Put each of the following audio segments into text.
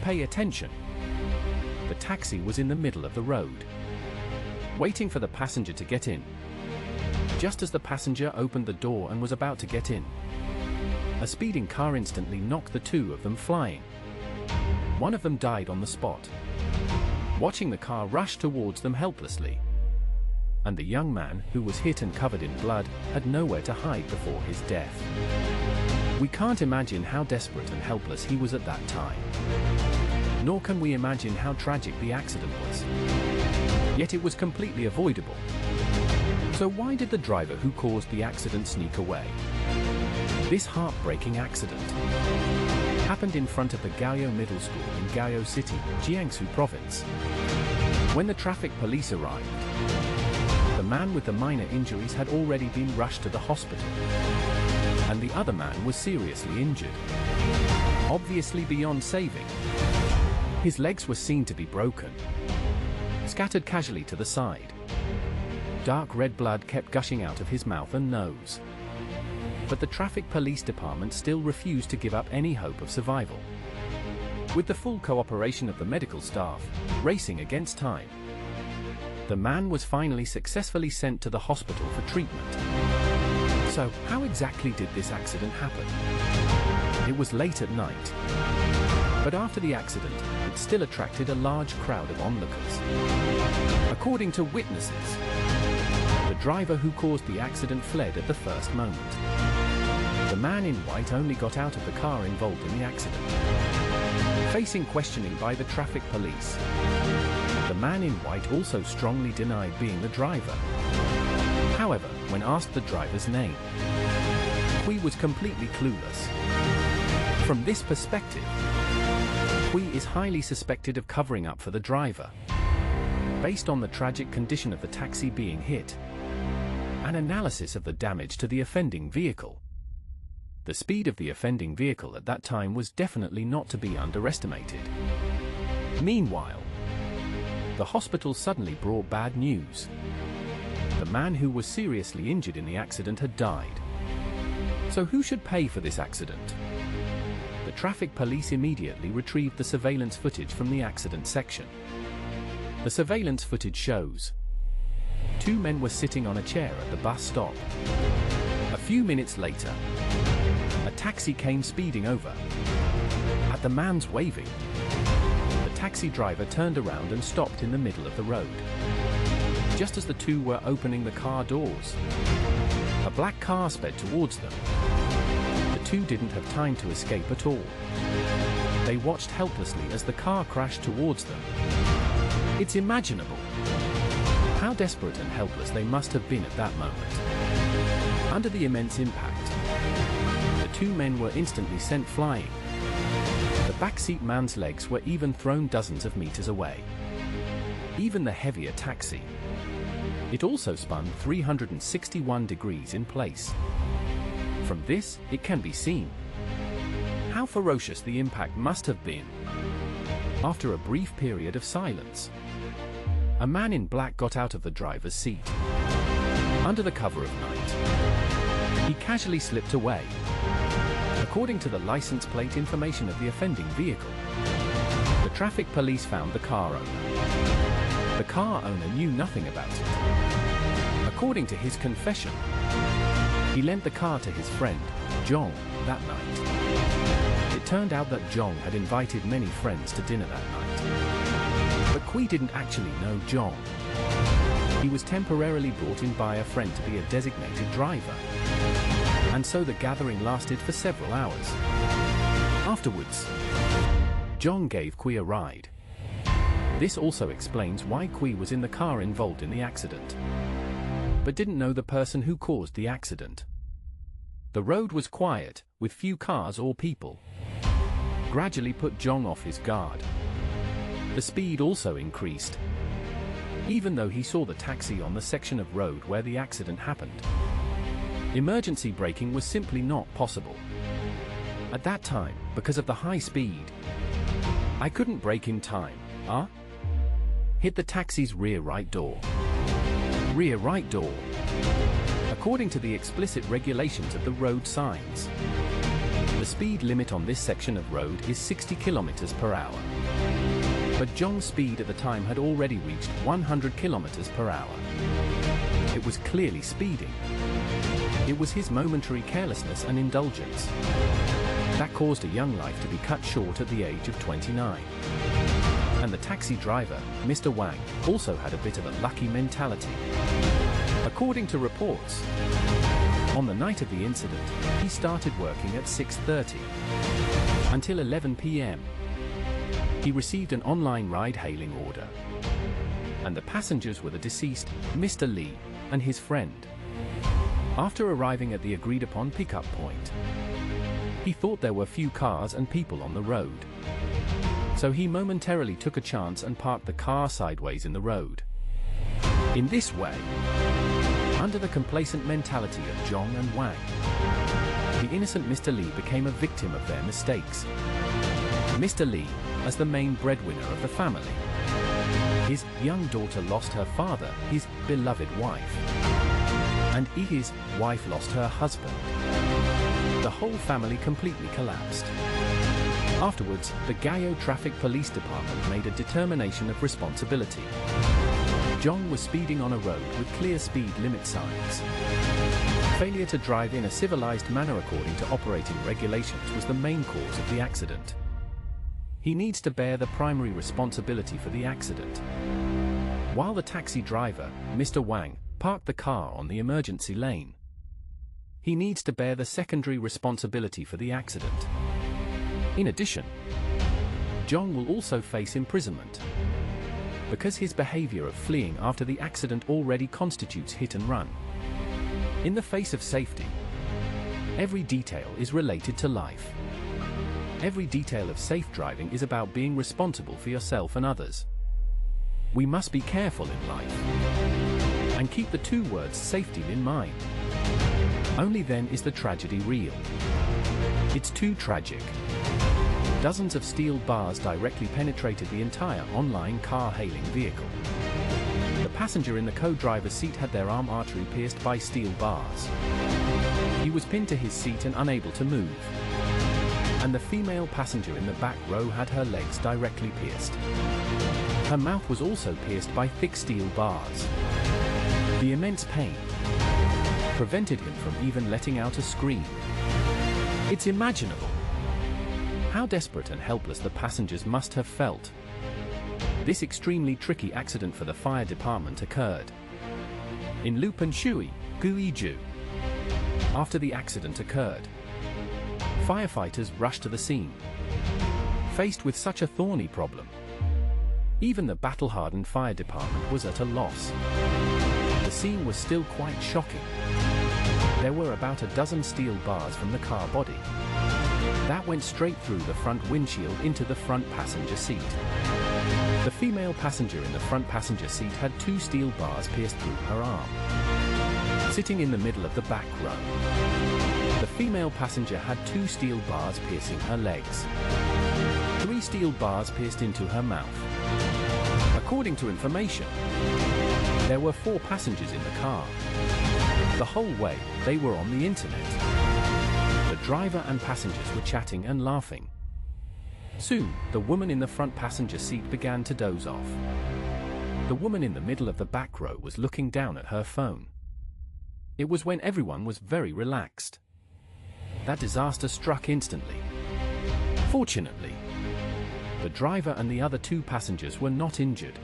pay attention. The taxi was in the middle of the road, waiting for the passenger to get in. Just as the passenger opened the door and was about to get in, a speeding car instantly knocked the two of them flying. One of them died on the spot, watching the car rush towards them helplessly. And the young man, who was hit and covered in blood, had nowhere to hide before his death. We can't imagine how desperate and helpless he was at that time. Nor can we imagine how tragic the accident was. Yet it was completely avoidable. So why did the driver who caused the accident sneak away? This heartbreaking accident happened in front of the Gaoyou Middle School in Gaoyou City, Jiangsu Province. When the traffic police arrived, the man with the minor injuries had already been rushed to the hospital, and the other man was seriously injured, obviously beyond saving. His legs were seen to be broken, scattered casually to the side. Dark red blood kept gushing out of his mouth and nose. But the traffic police department still refused to give up any hope of survival. With the full cooperation of the medical staff, racing against time, the man was finally successfully sent to the hospital for treatment. So, how exactly did this accident happen? It was late at night. But after the accident, it still attracted a large crowd of onlookers. According to witnesses, the driver who caused the accident fled at the first moment. The man in white only got out of the car involved in the accident. Facing questioning by the traffic police, the man in white also strongly denied being the driver. However, when asked the driver's name, Hui was completely clueless. From this perspective, Hui is highly suspected of covering up for the driver. Based on the tragic condition of the taxi being hit, an analysis of the damage to the offending vehicle. The speed of the offending vehicle at that time was definitely not to be underestimated. Meanwhile, the hospital suddenly brought bad news. The man who was seriously injured in the accident had died. So who should pay for this accident? The traffic police immediately retrieved the surveillance footage from the accident section. The surveillance footage shows two men were sitting on a chair at the bus stop. A few minutes later, a taxi came speeding over. At the man's waving, the taxi driver turned around and stopped in the middle of the road. Just as the two were opening the car doors, a black car sped towards them. The two didn't have time to escape at all. They watched helplessly as the car crashed towards them. It's imaginable how desperate and helpless they must have been at that moment. Under the immense impact, the two men were instantly sent flying. The backseat man's legs were even thrown dozens of meters away. Even the heavier taxi, it also spun 361 degrees in place. From this, it can be seen how ferocious the impact must have been. After a brief period of silence, a man in black got out of the driver's seat. Under the cover of night, he casually slipped away. According to the license plate information of the offending vehicle, the traffic police found the car owner. The car owner knew nothing about it. According to his confession, he lent the car to his friend, Zhong, that night. It turned out that Zhong had invited many friends to dinner that night. But Kui didn't actually know Zhong. He was temporarily brought in by a friend to be a designated driver. And so the gathering lasted for several hours. Afterwards, Zhong gave Kui a ride. This also explains why Kui was in the car involved in the accident, but didn't know the person who caused the accident. The road was quiet, with few cars or people. Gradually put Zhong off his guard. The speed also increased, even though he saw the taxi on the section of road where the accident happened. Emergency braking was simply not possible. At that time, because of the high speed, I couldn't brake in time. Hit the taxi's rear right door. Rear right door. According to the explicit regulations of the road signs, The speed limit on this section of road is 60 kilometers per hour. But Zhong's speed at the time had already reached 100 kilometers per hour. It was clearly speeding. It was his momentary carelessness and indulgence that caused a young life to be cut short at the age of 29. And the taxi driver, Mr. Wang, also had a bit of a lucky mentality. According to reports, on the night of the incident, he started working at 6:30 until 11 p.m. He received an online ride-hailing order, and the passengers were the deceased, Mr. Li, and his friend. After arriving at the agreed-upon pickup point, he thought there were few cars and people on the road. So he momentarily took a chance and parked the car sideways in the road. In this way, under the complacent mentality of Zhong and Wang, the innocent Mr. Li became a victim of their mistakes. Mr. Li, as the main breadwinner of the family, his young daughter lost her father, his beloved wife, and his wife lost her husband. The whole family completely collapsed. Afterwards, the Gaoyou Traffic Police Department made a determination of responsibility. Zhong was speeding on a road with clear speed limit signs. Failure to drive in a civilized manner according to operating regulations was the main cause of the accident. He needs to bear the primary responsibility for the accident. While the taxi driver, Mr. Wang, parked the car on the emergency lane, he needs to bear the secondary responsibility for the accident. In addition, Zhong will also face imprisonment, because his behavior of fleeing after the accident already constitutes hit and run. In the face of safety, every detail is related to life. Every detail of safe driving is about being responsible for yourself and others. We must be careful in life, and keep the two words safety in mind. Only then is the tragedy real. It's too tragic. Dozens of steel bars directly penetrated the entire online car-hailing vehicle. The passenger in the co-driver's seat had their arm artery pierced by steel bars. He was pinned to his seat and unable to move. And the female passenger in the back row had her legs directly pierced. Her mouth was also pierced by thick steel bars. The immense pain prevented him from even letting out a scream. It's imaginable how desperate and helpless the passengers must have felt. This extremely tricky accident for the fire department occurred in Lupanshui, Guizhou. After the accident occurred, firefighters rushed to the scene. Faced with such a thorny problem, even the battle-hardened fire department was at a loss. The scene was still quite shocking. There were about a dozen steel bars from the car body that went straight through the front windshield into the front passenger seat. The female passenger in the front passenger seat had 2 steel bars pierced through her arm. Sitting in the middle of the back row, the female passenger had 2 steel bars piercing her legs. 3 steel bars pierced into her mouth. According to information, there were 4 passengers in the car. The whole way, they were on the internet. The driver and passengers were chatting and laughing. Soon, the woman in the front passenger seat began to doze off. The woman in the middle of the back row was looking down at her phone. It was when everyone was very relaxed that disaster struck instantly. Fortunately, the driver and the other 2 passengers were not injured.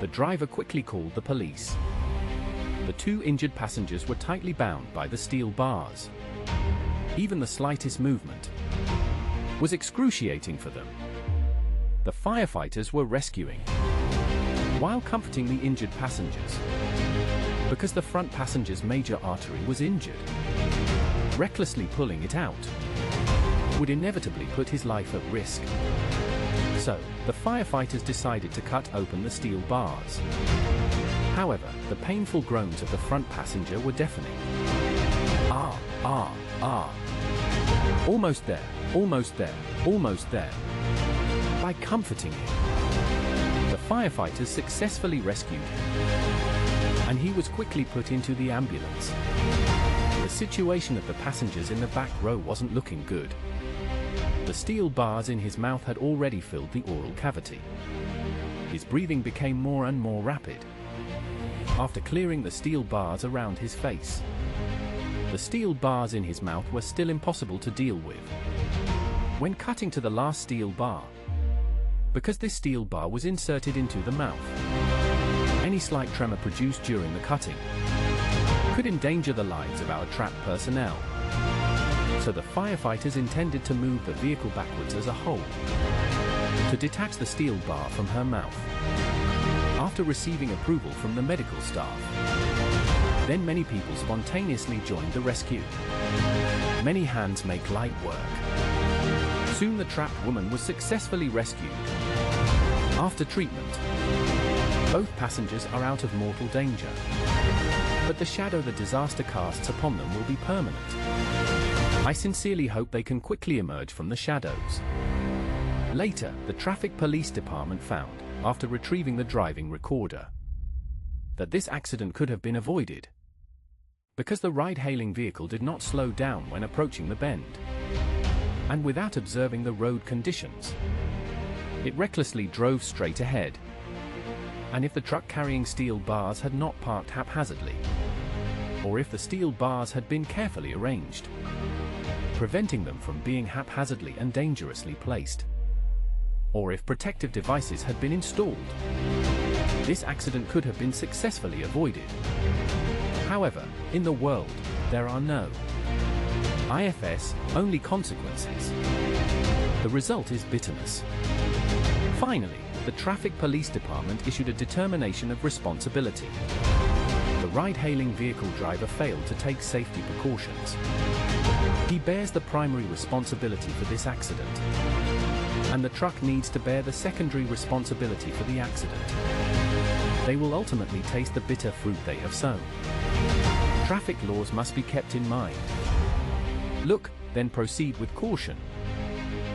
The driver quickly called the police. The 2 injured passengers were tightly bound by the steel bars. Even the slightest movement was excruciating for them. The firefighters were rescuing while comforting the injured passengers, because the front passenger's major artery was injured. Recklessly pulling it out would inevitably put his life at risk. So, the firefighters decided to cut open the steel bars. However, the painful groans of the front passenger were deafening. Ah, ah, ah. Almost there, almost there, almost there. By comforting him, the firefighters successfully rescued him, and he was quickly put into the ambulance. The The situation of the passengers in the back row wasn't looking good. The steel bars in his mouth had already filled the oral cavity. His breathing became more and more rapid. After clearing the steel bars around his face, the steel bars in his mouth were still impossible to deal with. When cutting to the last steel bar, because this steel bar was inserted into the mouth, any slight tremor produced during the cutting could endanger the lives of our trapped personnel. So the firefighters intended to move the vehicle backwards as a whole to detach the steel bar from her mouth. After receiving approval from the medical staff, then many people spontaneously joined the rescue. Many hands make light work. Soon the trapped woman was successfully rescued. After treatment, both passengers are out of mortal danger. But the shadow the disaster casts upon them will be permanent. I sincerely hope they can quickly emerge from the shadows. Later, the traffic police department found, after retrieving the driving recorder, that this accident could have been avoided because the ride-hailing vehicle did not slow down when approaching the bend, and without observing the road conditions, it recklessly drove straight ahead. And if the truck carrying steel bars had not parked haphazardly, or if the steel bars had been carefully arranged, preventing them from being haphazardly and dangerously placed, or if protective devices had been installed, this accident could have been successfully avoided. However, in the world, there are no IFS, only consequences. The result is bitterness. Finally, the Traffic Police Department issued a determination of responsibility. The ride-hailing vehicle driver failed to take safety precautions. He bears the primary responsibility for this accident, and the truck needs to bear the secondary responsibility for the accident. They will ultimately taste the bitter fruit they have sown. Traffic laws must be kept in mind. Look, then proceed with caution.